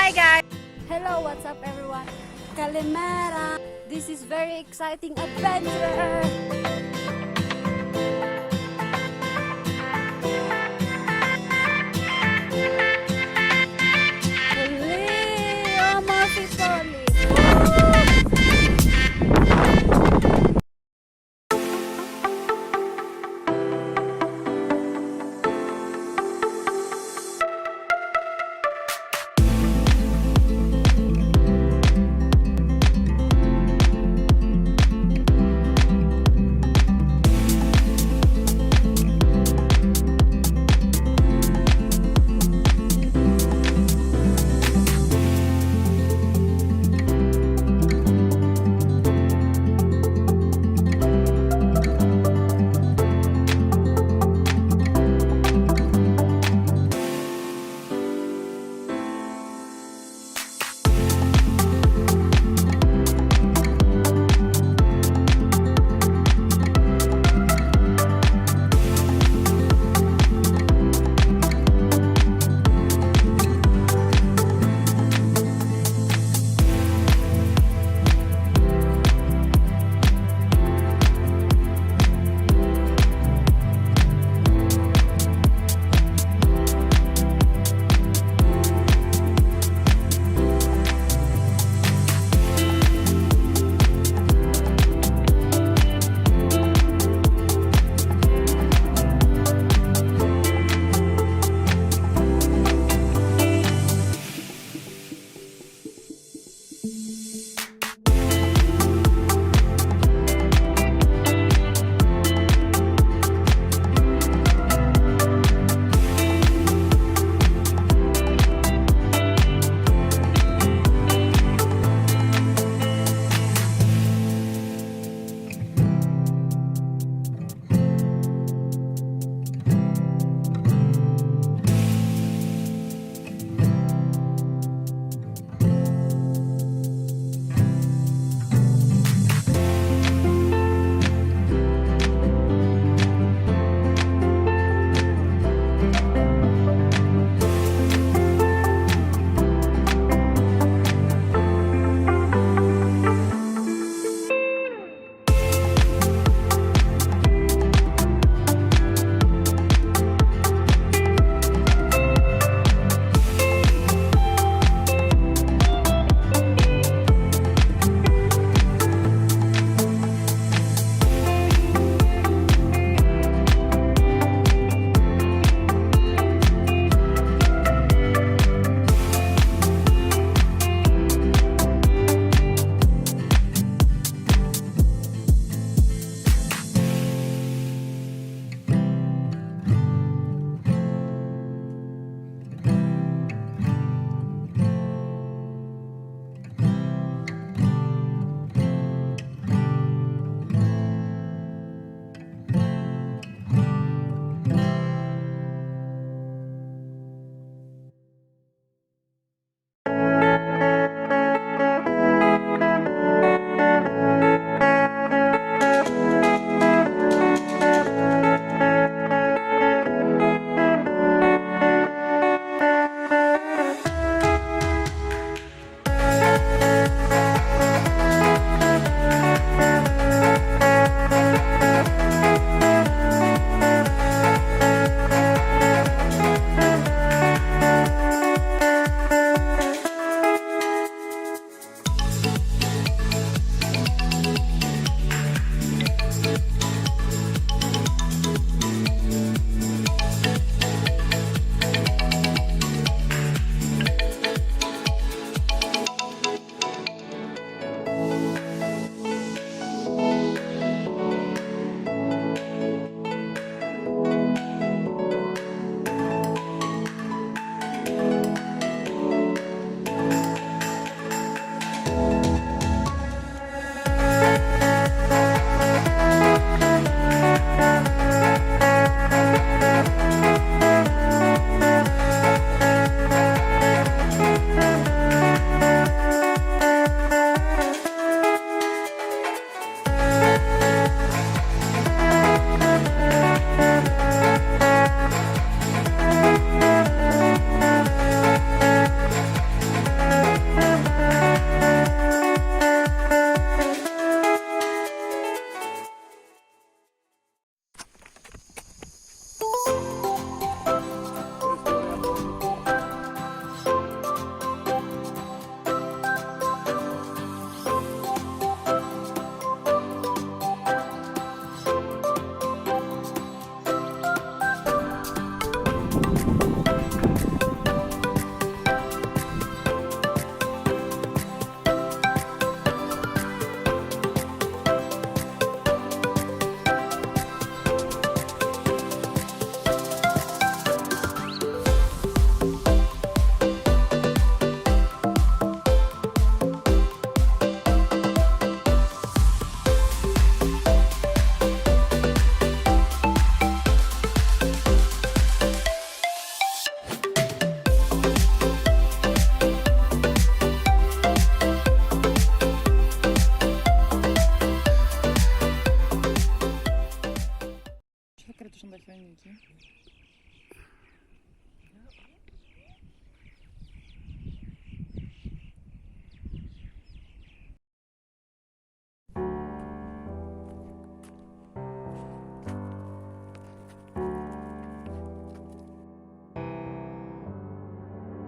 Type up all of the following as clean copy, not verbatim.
Hi guys! Hello, what's up everyone? Kalimera! This is very exciting adventure! Mitsikeli!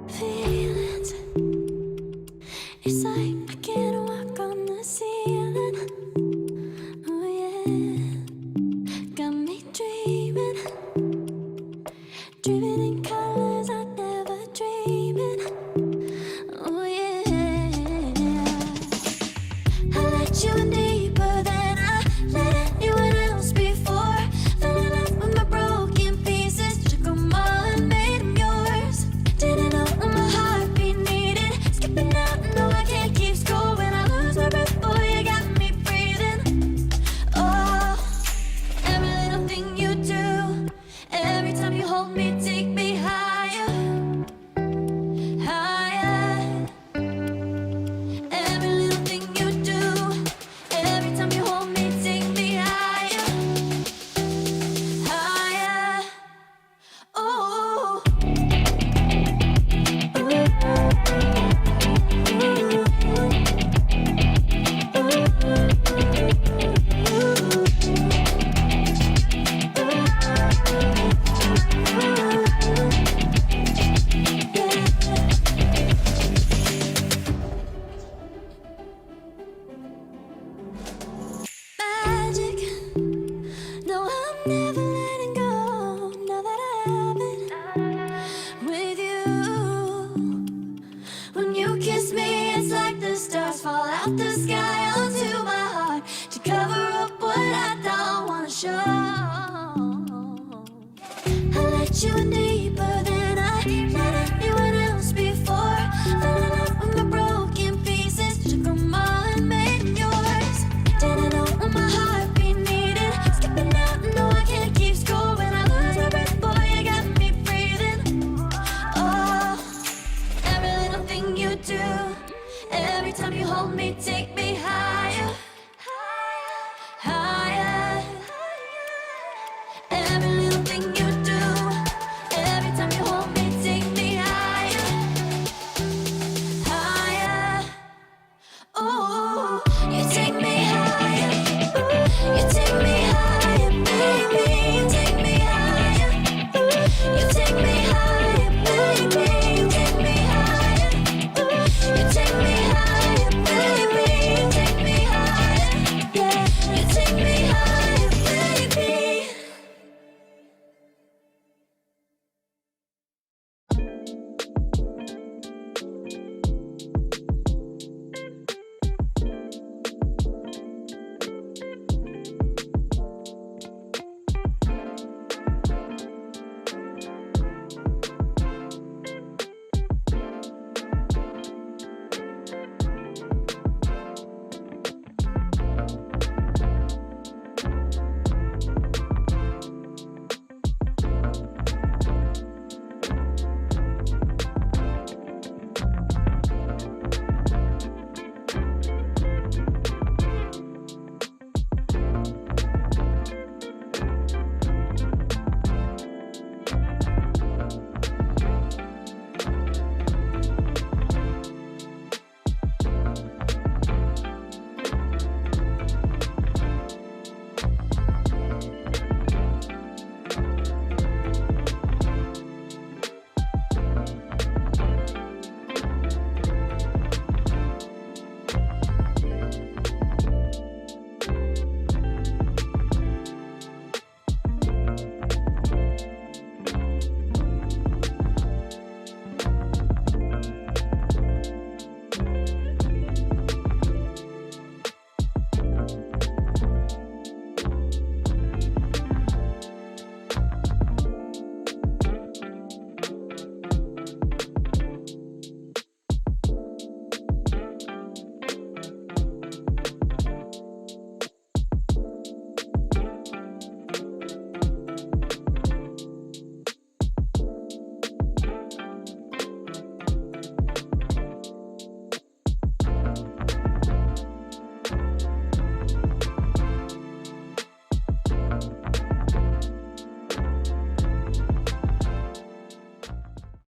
feelings. It's like I can't walk on the ceiling. Oh yeah, got me dreaming, dreaming in colors I never dreamed. Oh yeah, I let you in deeper than I let anyone else before. Fell in love with my broken pieces, took 'em all and made 'em yours. Didn't know what my heartbeat needed, skipping out, no I can't keep score. When I lose my breath, boy, you got me breathing. Oh, every little thing you do, every time you hold me, take me higher, higher. Every little thing you do, every time you hold me, take me higher, higher. Oh, magic. No, I'm never letting go. Now that I have it with you. When you kiss me, it's like the stars fall out the sky onto my heart to cover up what I don't wanna show. I let you in deeper than I let anyone else before. Fell in love with my broken pieces, took 'em all and made 'em yours. Didn't know what my heartbeat needed, skipping out, no I can't keep score. When I lose my breath, boy, you got me breathing. Oh, every little thing you do, every time you hold me, take me